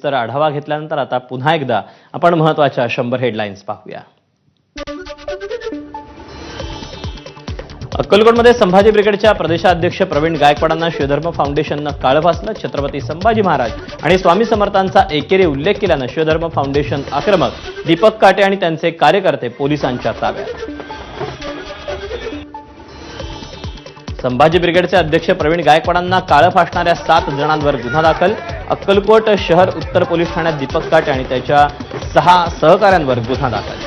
तर आढावा घेतल्यानंतर आता पुन्हा एकदा आपण महत्त्वाच्या 100 हेडलाईन्स पाहूया। अक्कलकोटमध्ये संभाजी ब्रिगेडच्या प्रदेशाध्यक्ष प्रवीण गायकवाडांना शिवधर्म फाउंडेशननं काळं फासलं। छत्रपती संभाजी महाराज आणि स्वामी समर्थांचा एकेरी उल्लेख केल्यानं शिवधर्म फाउंडेशन आक्रमक। दीपक काटे आणि त्यांचे कार्यकर्ते पोलिसांच्या ताब्यात। संभाजी ब्रिगेडचे अध्यक्ष प्रवीण गायकवाडांना काळं फासणाऱ्या 7 जणांवर गुन्हा दाखल। अक्कलकोट शहर उत्तर पोलीस ठाण्यात दीपक काटे आणि त्याच्या 6 सहकाऱ्यांवर गुन्हा दाखल।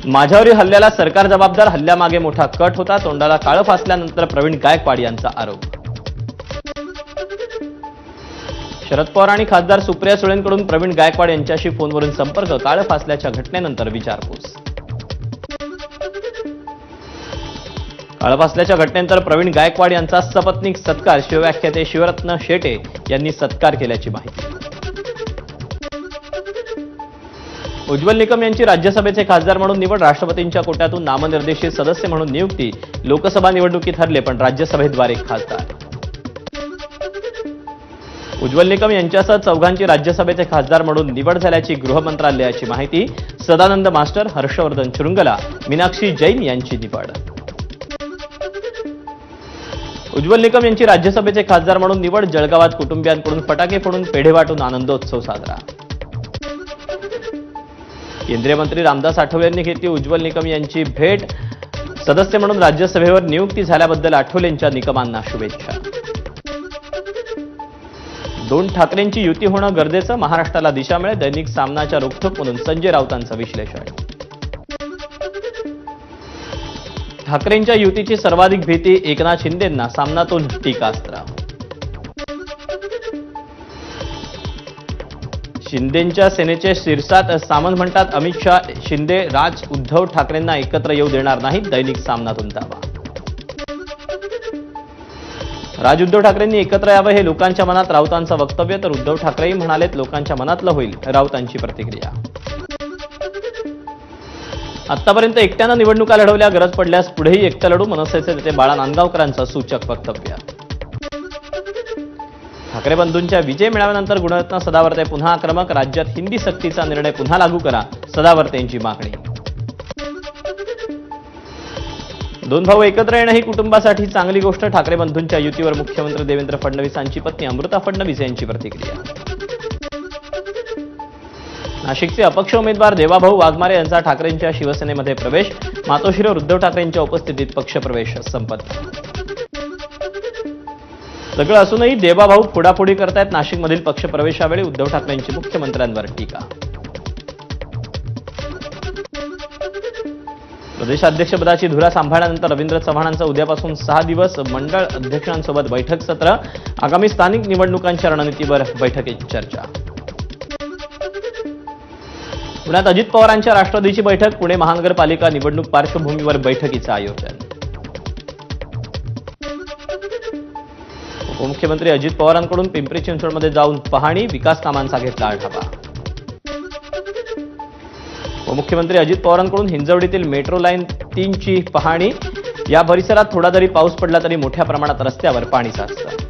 माझ्यावरील हल्ल्याला सरकार जबाबदार, हल्ल्यामागे मोठा कट होता, तोंडाला काळं फासल्यानंतर प्रवीण गायकवाड यांचा आरोप। शरद पवार आणि खासदार सुप्रिया सुळेंकडून प्रवीण गायकवाड यांच्याशी फोनवरून संपर्क, काळं फासल्याच्या घटनेनंतर विचारपूस। काळं फासल्याच्या घटनेनंतर प्रवीण गायकवाड यांचा सपत्नीक सत्कार, शिवव्याख्याते शिवरत्न शेटे यांनी सत्कार केल्याची माहिती। उज्ज्वल निकम यांची राज्यसभेचे खासदार म्हणून निवड, राष्ट्रपतींच्या कोट्यातून नामनिर्देशित सदस्य म्हणून नियुक्ती। लोकसभा निवडणुकीत हरले पण राज्यसभेद्वारे खासदार। उज्ज्वल निकम यांच्यासह 4 राज्यसभेचे खासदार म्हणून निवड झाल्याची गृह मंत्रालयाची माहिती। सदानंद मास्टर, हर्षवर्धन शृंगला, मीनाक्षी जैन यांची निवड। उज्ज्वल निकम यांची राज्यसभेचे खासदार म्हणून निवड, जळगावात कुटुंबियांकडून फटाके फोडून पेढे वाटून आनंदोत्सव साजरा। केंद्रीय मंत्री रामदास आठवले यांनी घेतली उज्ज्वल निकम यांची भेट। सदस्य म्हणून राज्यसभेवर नियुक्ती झाल्याबद्दल आठवलेंच्या निकमांना शुभेच्छा। 2 ठाकरेंची युती होणं गरजेचं, महाराष्ट्राला दिशा मिळेल, दैनिक सामनाच्या रोखठोक म्हणून संजय राऊतांचं विश्लेषण। ठाकरेंच्या युतीची सर्वाधिक भीती, एकनाथ शिंदेंना सामनातून टीकास्त्र। शिंदेंच्या सेनेचे शिरसाट सामंत म्हणतात, अमित शाह, शिंदे, राज, उद्धव ठाकरेंना एकत्र येऊ देणार नाहीत, दैनिक सामनातून दावा। राज उद्धव ठाकरेंनी एकत्र यावं हे लोकांच्या मनात, राऊतांचं वक्तव्य, तर उद्धव ठाकरेही म्हणालेत लोकांच्या मनातलं होईल, राऊतांची प्रतिक्रिया। आतापर्यंत एकट्यानं निवडणुका लढवल्या, गरज पडल्यास पुढेही एकटं लढू, मनसेचे नेते बाळा नांदगावकरांचं सूचक वक्तव्य। ठाकरे बंधूंच्या विजय मेळाव्यानंतर गुणरत्न सदावर्ते पुन्हा आक्रमक, राज्यात हिंदी सक्तीचा निर्णय पुन्हा लागू करा, सदावर्तेंची मागणी। 2 भाऊ एकत्र येणं ही कुटुंबासाठी चांगली गोष्ट, ठाकरे बंधूंच्या युतीवर मुख्यमंत्री देवेंद्र फडणवीसांची पत्नी अमृता फडणवीस यांची प्रतिक्रिया। नाशिकचे अपक्ष उमेदवार देवाभाऊ वाघमारे यांचा ठाकरेंच्या शिवसेनेमध्ये प्रवेश, मातोश्रीवर उद्धव ठाकरेंच्या उपस्थितीत पक्षप्रवेश संपन्न। सगळं असूनही देवाभाऊ फोडाफोडी करतायत, नाशिकमधील पक्षप्रवेशावेळी उद्धव ठाकरेंची मुख्यमंत्र्यांवर टीका। प्रदेशाध्यक्षपदाची धुरा सांभाळल्यानंतर रवींद्र चव्हाणांचं उद्यापासून 6 दिवस मंडळ अध्यक्षांसोबत बैठक सत्र, आगामी स्थानिक निवडणुकांच्या रणनीतीवर बैठकीत चर्चा। पुण्यात अजित पवारांच्या राष्ट्रवादीची बैठक, पुणे महानगरपालिका निवडणूक पार्श्वभूमीवर बैठकीचं आयोजन। उपमुख्यमंत्री अजित पवारांकडून पिंपरी चिंचवडमध्ये जाऊन पाहणी, विकास कामांचा घेतला आढावा। उपमुख्यमंत्री अजित पवारांकडून हिंजवडीतील मेट्रो लाईन 3 ची पाहणी, या परिसरात थोडा जरी पाऊस पडला तरी मोठ्या प्रमाणात रस्त्यावर पाणी साचतं।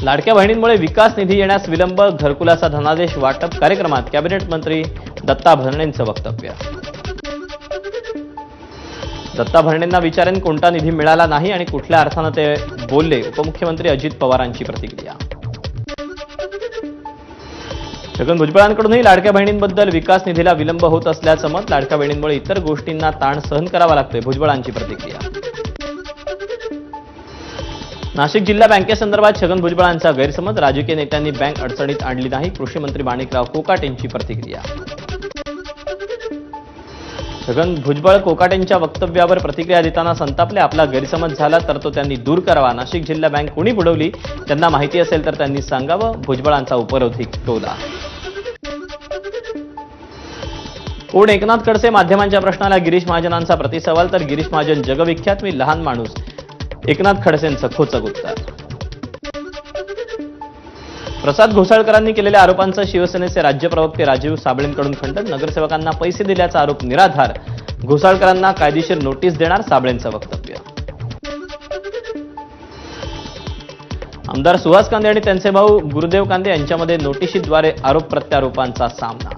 लाडक्या बहिणींमुळे विकास निधी येण्यास विलंब, घरकुलाचा धनादेश वाटप कार्यक्रमात कॅबिनेट मंत्री दत्ता भरणेंचं वक्तव्य। दत्ता भरणेंना विचारेन कोणता निधी मिळाला नाही आणि कुठल्या अर्थानं ते बोलले, उपमुख्यमंत्री अजित पवारांची प्रतिक्रिया। छगन भुजबळांकडूनही लाडक्या बहिणींबद्दल विकास निधीला विलंब होत असल्याचं मत, लाडक्या बहिणींमुळे इतर गोष्टींना ताण सहन करावा लागतोय, भुजबळांची प्रतिक्रिया। नाशिक जिल्हा बँकेसंदर्भात छगन भुजबळांचा गैरसमज, राजकीय नेत्यांनी बँक अडचणीत आणली नाही, कृषी मंत्री माणिकराव कोकाटेंची प्रतिक्रिया। छगन भुजबळ कोकाटेंच्या वक्तव्यावर प्रतिक्रिया देताना संतापले, आपला गैरसमज झाला तर तो त्यांनी दूर करावा, नाशिक जिल्हा बँक कोणी बुडवली त्यांना माहिती असेल तर त्यांनी सांगावं, भुजबळांचा उपरोधी टोला। कोण एकनाथ खडसे, माध्यमांच्या प्रश्नाला गिरीश महाजनांचा प्रतिसवाल, तर गिरीश महाजन जगविख्यात, मी लहान माणूस, एकनाथ खडसेंचं खोचक उत्तर। प्रसाद घोसाळकरांनी केलेल्या आरोपांचं शिवसेनेचे राज्य प्रवक्ते राजीव साबळेंकडून खंडन, नगरसेवकांना पैसे दिल्याचा आरोप निराधार, घोसाळकरांना कायदेशीर नोटीस देणार, साबळेंचं वक्तव्य। आमदार सुहास कांदे आणि त्यांचे भाऊ गुरुदेव कांदे यांच्यामध्ये नोटिशीद्वारे आरोप प्रत्यारोपांचा सामना.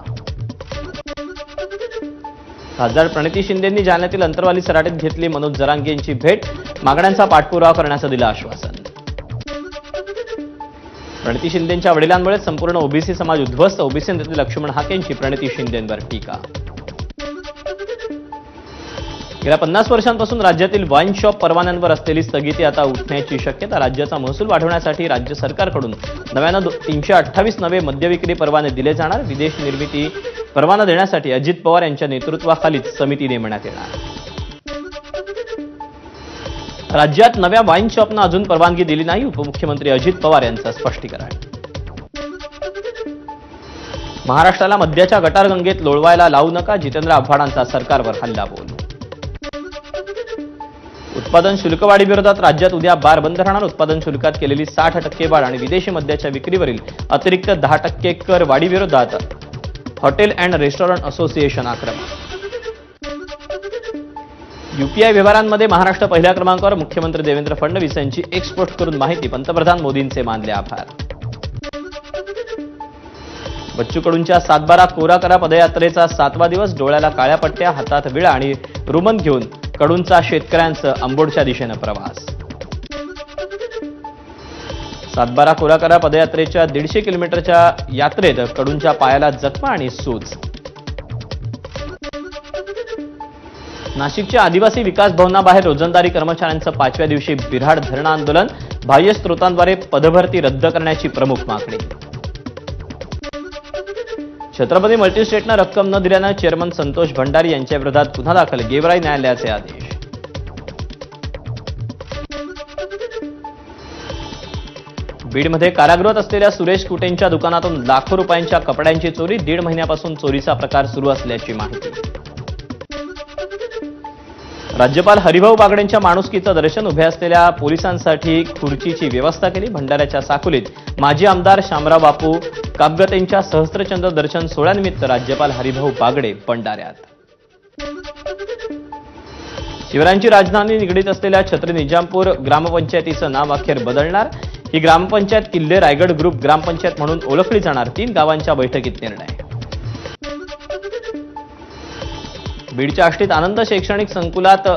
खासदार प्रणिती शिंदेंनी जालन्यातील अंतरवाली सराटीत घेतली मनोज जरांगे यांची भेट. मागण्यांचा पाठपुरावा करण्याचं दिलं आश्वासन. प्रणिती शिंदेंच्या वडिलांमुळे संपूर्ण ओबीसी समाज उद्ध्वस्त. ओबीसी नेते लक्ष्मण हाके यांची प्रणिती शिंदेंवर टीका. गेल्या 50 वर्षांपासून राज्यातील वाईन शॉप परवान्यांवर असलेली स्थगिती आता उठण्याची शक्यता. राज्याचा महसूल वाढवण्यासाठी राज्य सरकारकडून नव्यानं 328 नवे मद्यविक्री परवाने दिले जाणार. विदेश निर्मिती परवाना देण्यासाठी अजित पवार यांच्या नेतृत्वाखालीच समिती नेमण्यात येणार. राज्यात नव्या वाईन शॉपना अजून परवानगी दिली नाही. उपमुख्यमंत्री अजित पवार यांचं स्पष्टीकरण. महाराष्ट्राला मद्याच्या गटारगंगेत लोळवायला लावू नका. जितेंद्र आव्हाडांचा सरकारवर हल्लाबोल. उत्पादन शुल्क वाढीविरोधात राज्यात उद्या बार बंद राहणार. उत्पादन शुल्कात केलेली 60% वाढ आणि विदेशी मद्याच्या विक्रीवरील अतिरिक्त 10% कर वाढीविरोधात हॉटेल अँड रेस्टॉरंट असोसिएशन आक्रमक. यूपीआय व्यवहारांमध्ये महाराष्ट्र पहिल्या क्रमांकावर. मुख्यमंत्री देवेंद्र फडणवीस यांची एक्सपोर्ट करून माहिती. पंतप्रधान मोदींचे मानले आभार. बच्चू कडूंच्या 7/12 कोरा करा पदयात्रेचा 7वा दिवस. डोळ्याला काळ्या पट्ट्या, हातात विळा आणि रुमन घेऊन कडूंचा शेतकऱ्यांचं अंबोडच्या दिशेनं प्रवास. 7/12 कोरा करा पदयात्रेच्या 150 किलोमीटरच्या यात्रेत कडूंच्या पायाला जखमा आणि सूज. नाशिकच्या आदिवासी विकास भवनाबाहेर रोजंदारी कर्मचाऱ्यांचं 5व्या दिवशी बिऱ्हाड धरणं आंदोलन. बाह्य स्रोतांद्वारे पदभरती रद्द करण्याची प्रमुख मागणी. छत्रपती मल्टीस्टेटनं रक्कम न दिल्यानं चेअरमन संतोष भंडारी यांच्या विरोधात गुन्हा दाखल. गेवराई न्यायालयाचे आदेश. बीडमध्ये कारागृहात असलेल्या सुरेश कुटेंच्या दुकानातून लाखो रुपयांच्या कपड्यांची चोरी. 1.5 महिन्यापासून चोरीचा प्रकार सुरू असल्याची माहिती. राज्यपाल हरिभाऊ बागडेंच्या माणुसकीचं दर्शन. उभे असलेल्या पोलिसांसाठी खुर्चीची व्यवस्था केली. भंडाऱ्याच्या साकोलीत माजी आमदार शामराव बापू कापगतेंच्या सहस्त्रचंद्र दर्शन सोहळ्यानिमित्त राज्यपाल हरिभाऊ बागडे भंडाऱ्यात. शिवरायांची राजधानी निगडीत असलेल्या छत्री निजामपूर ग्रामपंचायतीचं नाव अखेर बदलणार. ही ग्रामपंचायत किल्ले रायगड ग्रुप ग्रामपंचायत म्हणून ओळखली जाणार. 3 गावांच्या बैठकीत निर्णय. बीडच्या आष्टीत आनंद शैक्षणिक संकुलात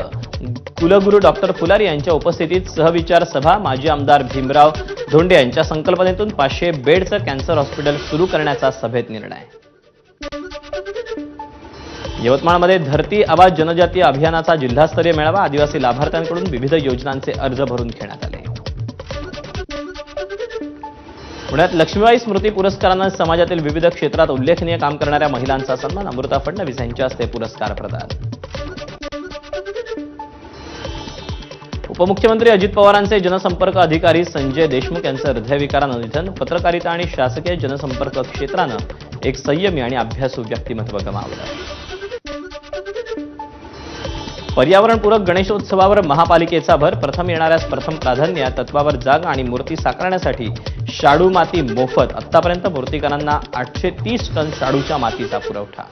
कुलगुरू डॉक्टर फुलारी यांच्या उपस्थितीत सहविचार सभा. माजी आमदार भीमराव धोंडे यांच्या संकल्पनेतून 500 बेडचं कॅन्सर हॉस्पिटल सुरू करण्याचा सभेत निर्णय. यवतमाळमध्ये धरती आवाज जनजातीय अभियानाचा जिल्हास्तरीय मेळावा. आदिवासी लाभार्थ्यांकडून विविध योजनांचे अर्ज भरून घेण्यात आले. पुण्यात लक्ष्मीबाई स्मृती पुरस्कारानं समाजातील विविध क्षेत्रात उल्लेखनीय काम करणाऱ्या महिलांचा सन्मान. अमृता फडणवीस यांच्या हस्ते पुरस्कार प्रदान. उपमुख्यमंत्री अजित पवारांचे जनसंपर्क अधिकारी संजय देशमुख यांचं हृदयविकारानं निधन. पत्रकारिता आणि शासकीय जनसंपर्क क्षेत्रानं एक संयमी आणि अभ्यासू व्यक्तिमत्व गमावलं. पर्यावरणपूरक गणेशोत्सवावर महापालिकेचा भर. प्रथम येणाऱ्यास प्रथम प्राधान्य या तत्वावर जागा आणि मूर्ती साकारण्यासाठी शाडू माती मोफत. आतापर्यंत मूर्तिकारांना 830 टन शाडूच्या मातीचा पुरवठा.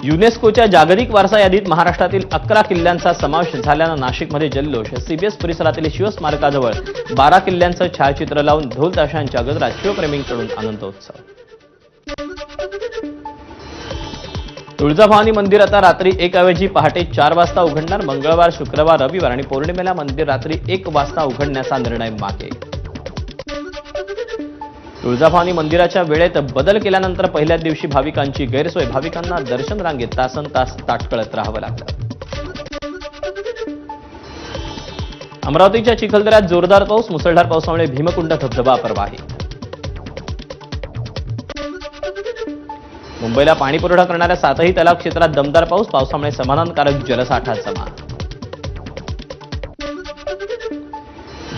युनेस्कोच्या जागतिक वारसा यादीत महाराष्ट्रातील 11 किल्ल्यांचा समावेश झाल्यानं नाशिकमध्ये जल्लोष. सीबीएस परिसरातील शिवस्मारकाजवळ 12 किल्ल्यांचं छायाचित्र लावून ढोल ताशांच्या गजरात शिवप्रेमींकडून आनंदोत्सव. तुळजाभवानी मंदिर आता रात्री 1 ऐवजी पहाटे 4 वाजता उघडणार. मंगळवार, शुक्रवार, रविवार आणि पौर्णिमेला मंदिर रात्री 1 वाजता उघडण्याचा निर्णय मागे. तुळजाभवानी मंदिराच्या वेळेत बदल केल्यानंतर पहिल्याच दिवशी भाविकांची गैरसोय. भाविकांना दर्शन रांगेत तासनतास ताटकळत राहावं लागलं. अमरावतीच्या चिखलदऱ्यात जोरदार पाऊस. मुसळधार पावसामुळे भीमकुंड धबधबा प्रवाहित. मुंबईला पाणी पुरवठा करणाऱ्या 7ही तलाव क्षेत्रात दमदार पाऊस. पावसामुळे समाधानकारक जलसाठा जमा.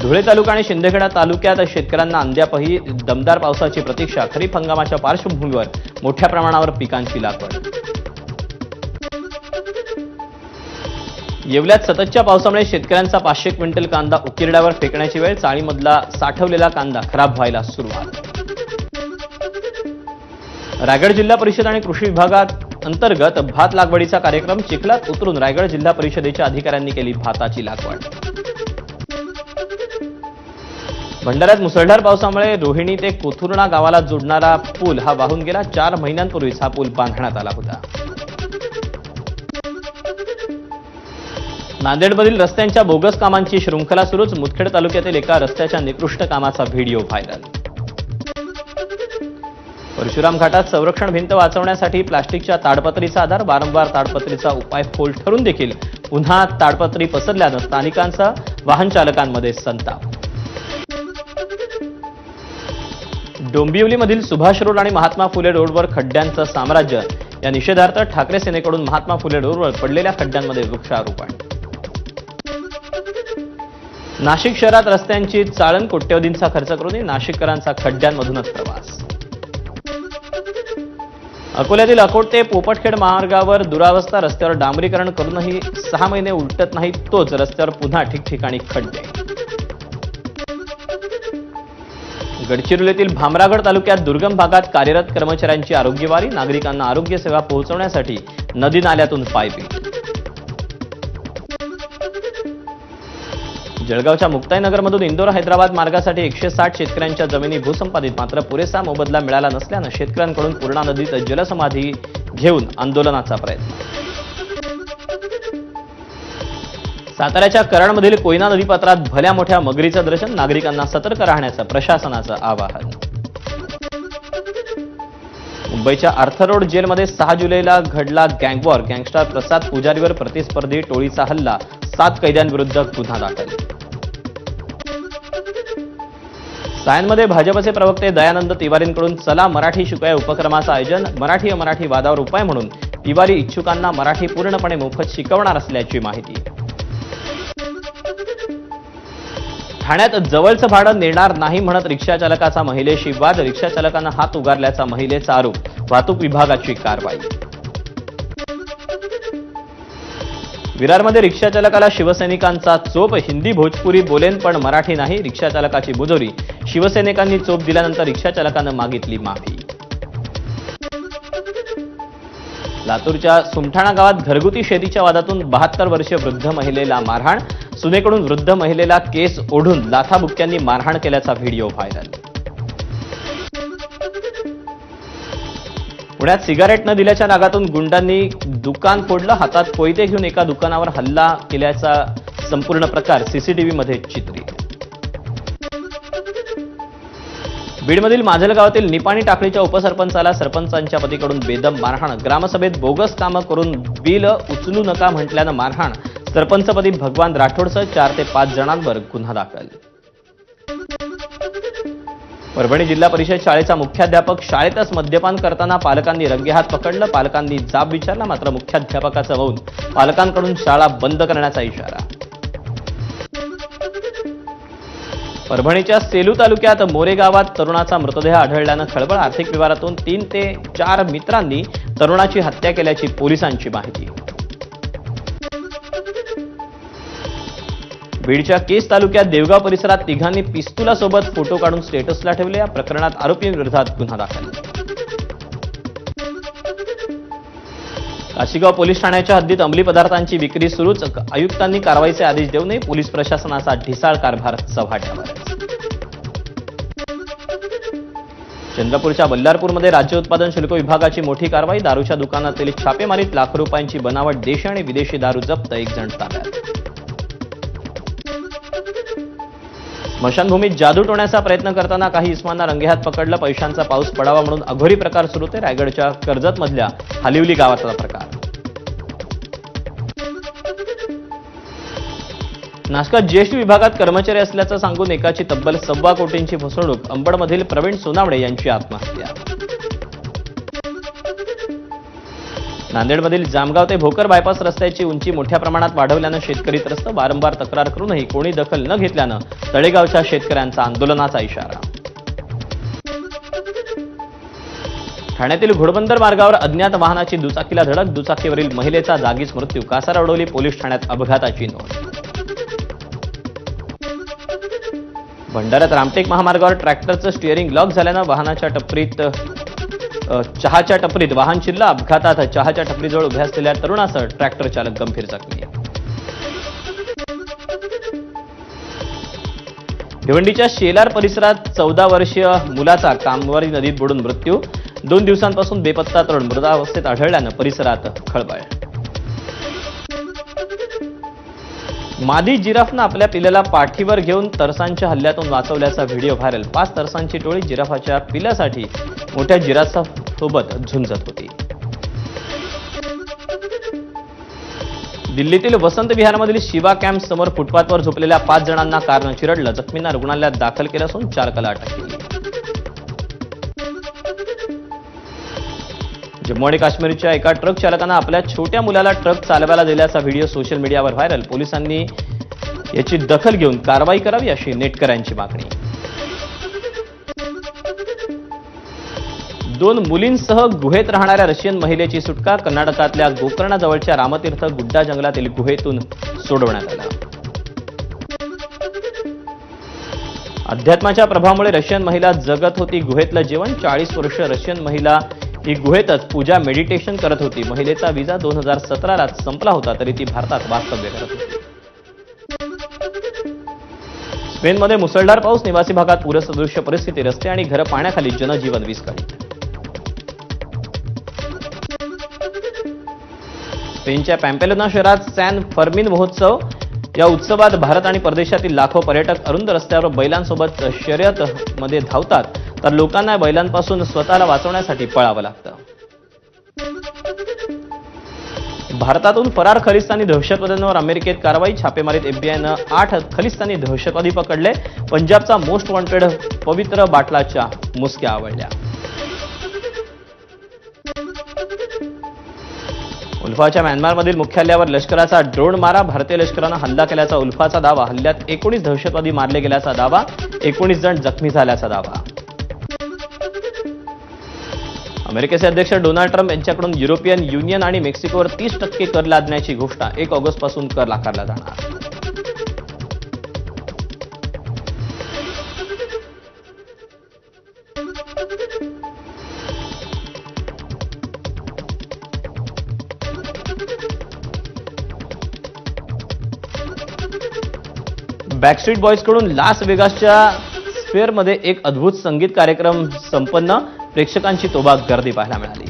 धुळे तालुका आणि शिंदखेडा तालुक्यात शेतकऱ्यांना अद्यापही दमदार पावसाची प्रतीक्षा. खरीप हंगामाच्या पार्श्वभूमीवर मोठ्या प्रमाणावर पिकांची लागवड. येवल्यात सततच्या पावसामुळे शेतकऱ्यांचा 500 क्विंटल कांदा उकिरड्यावर फेकण्याची वेळ. चाळीमधला साठवलेला कांदा खराब व्हायला सुरुवात. रायगड जिल्हा परिषद आणि कृषी विभागात अंतर्गत भात लागवडीचा कार्यक्रम. चिखलात उतरून रायगड जिल्हा परिषदेच्या अधिकाऱ्यांनी केली भाताची लागवड. भंडाऱ्यात मुसळधार पावसामुळे रोहिणी ते कोथुर्णा गावाला जोडणारा पूल हा वाहून गेला. 4 महिन्यांपूर्वीच हा पूल बांधण्यात आला होता. नांदेडमधील रस्त्यांच्या बोगस कामांची शृंखला सुरूच. मुदखेड तालुक्यातील एका रस्त्याच्या निकृष्ट कामाचा व्हिडिओ व्हायरल. परशुराम घाटात संरक्षण भिंत वाचवण्यासाठी प्लास्टिकच्या ताडपत्रीचा आधार. वारंवार ताडपत्रीचा उपाय फोल ठरून देखील पुन्हा ताडपत्री पसरल्यानं स्थानिकांचा वाहन चालकांमध्ये संताप. डोंबिवलीमधील सुभाष रोड आणि महात्मा फुले रोडवर खड्ड्यांचं साम्राज्य. या निषेधार्थ ठाकरे सेनेकडून महात्मा फुले रोडवर पडलेल्या खड्ड्यांमध्ये वृक्षारोपण. नाशिक शहरात रस्त्यांची चाळण. कोट्यवधींचा खर्च करूनही नाशिककरांचा खड्ड्यांमधूनच प्रवास. अकोल्यातील अकोट ते पोपटखेड महामार्गावर दुरावस्था. रस्त्यावर डांबरीकरण करूनही 6 महिने उलटत नाही तोच रस्त्यावर पुन्हा ठिकठिकाणी खड्डे. गडचिरोलीतील भामरागड तालुक्यात दुर्गम भागात कार्यरत कर्मचाऱ्यांची आरोग्यवारी. नागरिकांना आरोग्य सेवा पोहोचवण्यासाठी नदी नाल्यातून पायपीट. जळगावच्या मुक्ताईनगरमधून इंदोर हैदराबाद मार्गासाठी 160 शेतकऱ्यांच्या जमिनी भूसंपादित. मात्र पुरेसा मोबदला मिळाला नसल्यानं शेतकऱ्यांकडून पूर्णा नदीत जलसमाधी घेऊन आंदोलनाचा प्रयत्न. साताऱ्याच्या कराडमधील कोयना नदीपात्रात भल्या मोठ्या मगरीचं दर्शन. नागरिकांना सतर्क राहण्याचं प्रशासनाचं आवाहन. मुंबईच्या आर्थर रोड जेलमध्ये 6 जुलैला घडला गँगवॉर. गँगस्टर प्रसाद पुजारीवर प्रतिस्पर्धी टोळीचा हल्ला. 7 कैद्यांविरुद्ध गुन्हा दाखल. सायनमध्ये भाजपचे प्रवक्ते दयानंद तिवारींकडून चला मराठी शिकूया उपक्रमाचं आयोजन. मराठी अमराठी वादावर उपाय म्हणून तिवारी इच्छुकांना मराठी पूर्णपणे मोफत शिकवणार असल्याची माहिती. ठाण्यात जवळचं भाडं देणार नाही म्हणत रिक्षा चालकाचा महिलेशी वाद. रिक्षा चालकानं हात उगारल्याचा महिलेचा आरोप. वाहतूक विभागाची कारवाई. विरारमध्ये रिक्षा चालकाला शिवसैनिकांचा चोप. हिंदी भोजपुरी बोलेन पण मराठी नाही. रिक्षा चालकाची मुजोरी. शिवसैनिकांनी चोप दिल्यानंतर रिक्षा चालकानं मागितली माफी. लातूरच्या सुमठाणा गावात घरगुती शेतीच्या वादातून 72 वर्षीय वृद्ध महिलेला मारहाण. सुनेकडून वृद्ध महिलेला केस ओढून लाथाबुक्क्यांनी मारहाण केल्याचा व्हिडिओ व्हायरल. पुण्यात सिगारेट न दिल्याच्या रागातून गुंडांनी दुकान फोडलं. हातात कोयते घेऊन एका दुकानावर हल्ला केल्याचा संपूर्ण प्रकार सीसीटीव्हीमध्ये चित्रित. बीडमधील माझल गावातील निपाणी टाकळीच्या उपसरपंचाला सरपंचांच्या पतीकडून बेदम मारहाण. ग्रामसभेत बोगस कामं करून बिल उचलू नका म्हटल्यानं मारहाण. सरपंचपदी भगवान राठोडसह 4 ते 5 जणांवर गुन्हा दाखल. परभणी जिल्हा परिषद शाळेचा मुख्याध्यापक शाळेतच मद्यपान करताना पालकांनी रंगेहात पकडलं. पालकांनी जाब विचारला मात्र मुख्याध्यापकाचं मौन. पालकांकडून शाळा बंद करण्याचा इशारा. परभणीच्या सेलू तालुक्यात मोरे गावात तरुणाचा मृतदेह आढळल्यानं खळबळ. आर्थिक व्यवहारातून 3 ते 4 मित्रांनी तरुणाची हत्या केल्याची पोलिसांची माहिती. बीडच्या केस तालुक्यात देवगाव परिसरात तिघांनी पिस्तुलासोबत फोटो काढून स्टेटसला ठेवले. या प्रकरणात आरोपींविरोधात गुन्हा दाखल. काशीगाव पोलीस ठाण्याच्या हद्दीत अंमली पदार्थांची विक्री सुरूच. आयुक्तांनी कारवाईचे आदेश देऊ नये. पोलीस प्रशासनाचा ढिसाळ कारभार चव्हाट्यावर. चंद्रपूरच्या बल्लारपूरमध्ये राज्य उत्पादन शुल्क विभागाची मोठी कारवाई. दारूच्या दुकानातील छापेमारीत लाखो रुपयांची बनावट देशी आणि विदेशी दारू जप्त. 1 जण ताब्यात. स्मशानभूमीत जादू टोण्याचा प्रयत्न करताना काही इस्मांना रंगेहात पकडलं. पैशांचा पाऊस पडावा म्हणून अघोरी प्रकार सुरू होते. रायगडच्या कर्जतमधल्या हालिवली गावातला प्रकार. नाशकात जीएसटी विभागात कर्मचारी असल्याचं सांगून एकाची तब्बल 1.25 कोटींची फसवणूक. अंबडमधील प्रवीण सोनावणे यांची आत्महत्या. नांदेडमधील जामगाव ते भोकर बायपास रस्त्याची उंची मोठ्या प्रमाणात वाढवल्यानं शेतकरी त्रस्त. वारंवार तक्रार करूनही कोणी दखल न घेतल्यानं तळेगावच्या शेतकऱ्यांचा आंदोलनाचा इशारा. ठाण्यातील घोडबंदर मार्गावर अज्ञात वाहनाची दुचाकीला धडक. दुचाकीवरील महिलेचा जागीच मृत्यू. कासारवडोली पोलीस ठाण्यात अपघाताची नोंद. भंडाऱ्यात रामटेक महामार्गावर ट्रॅक्टरचं स्टिअरिंग लॉक झाल्यानं चहाच्या टपरीत वाहन शिरलं. अपघातात चहाच्या टपरीजवळ उभ्या असलेल्या तरुणासह ट्रॅक्टर चालक गंभीर जखमी. भिवंडीच्या शेलार परिसरात 14 वर्षीय मुलाचा कामवारी नदीत बुडून मृत्यू. 2 दिवसांपासून बेपत्ता तरुण मृतावस्थेत आढळल्यानं परिसरात खळबळ. मादी जिराफनं आपल्या पिल्लाला पाठीवर घेऊन तरसांच्या हल्ल्यातून वाचवल्याचा व्हिडिओ व्हायरल. 5 तरसांची टोळी जिराफाच्या पिल्लासाठी मोठ्या जिराफासोबत झुंजत होती. दिल्लीतील वसंत विहारमधील शिवा कॅम्प समोर फुटपाथवर झोपलेल्या 5 जणांना कारनं चिरडलं. जखमींना रुग्णालयात दाखल केलं असून 4 जणांना अटक केली. जम्मू आणि काश्मीरच्या एका ट्रक चालकानं आपल्या छोट्या मुलाला ट्रक चालवायला दिल्याचा व्हिडिओ सोशल मीडियावर व्हायरल. पोलिसांनी याची दखल घेऊन कारवाई करावी अशी नेटकऱ्यांची मागणी. 2 मुलींसह गुहेत राहणाऱ्या रशियन महिलेची सुटका. कर्नाटकातल्या गोकर्णाजवळच्या रामतीर्थ गुड्डा जंगलातील गुहेतून सोडवण्यात आलं. अध्यात्माच्या प्रभावामुळे रशियन महिला जगत होती गुहेतलं जीवन. 40 वर्ष रशियन महिला ही गुहेतच पूजा मेडिटेशन करत होती. महिलेचा विजा 2017ला संपला होता, तरी ती भारतात वास्तव्य करत होती. स्पेनमध्ये मुसळधार पाऊस. निवासी भागात पूरसदृश परिस्थिती. रस्ते आणि घरं पाण्याखाली. जनजीवन विस्कळीत. स्पेनच्या पॅम्पेलोना शहरात सॅन फर्मिन महोत्सव. या उत्सवात भारत आणि परदेशातील लाखो पर्यटक अरुंद रस्त्यावर बैलांसोबत शर्यतमध्ये धावतात, तर लोकांना बैलांपासून स्वतःला वाचवण्यासाठी पळावं लागतं. भारतातून फरार खलिस्तानी दहशतवाद्यांवर अमेरिकेत कारवाई. छापेमारीत एफबीआयनं 8 खलिस्तानी दहशतवादी पकडले. पंजाबचा मोस्ट वॉन्टेड पवित्र बाटलाच्या मुसक्या आवळल्या. उल्फाच्या म्यानमारमधील मुख्यालयावर लष्कराचा ड्रोन मारा. भारतीय लष्करानं हल्ला केल्याचा उल्फाचा दावा. हल्ल्यात 19 दहशतवादी मारले गेल्याचा दावा. 19 जण जखमी झाल्याचा दावा. अमेरिकेचे अध्यक्ष डोनाल्ड ट्रम्प यांच्याकडून युरोपियन युनियन आणि मेक्सिकोवर 30% कर लादण्याची घोषणा. 1 ऑगस्टपासून कर आकारला जाणार. बॅकस्ट्रीट बॉयजकडून लास वेगासच्या स्फेअरमध्ये एक अद्भुत संगीत कार्यक्रम संपन्न. प्रेक्षकांची तोबात गर्दी पाहायला मिळाली.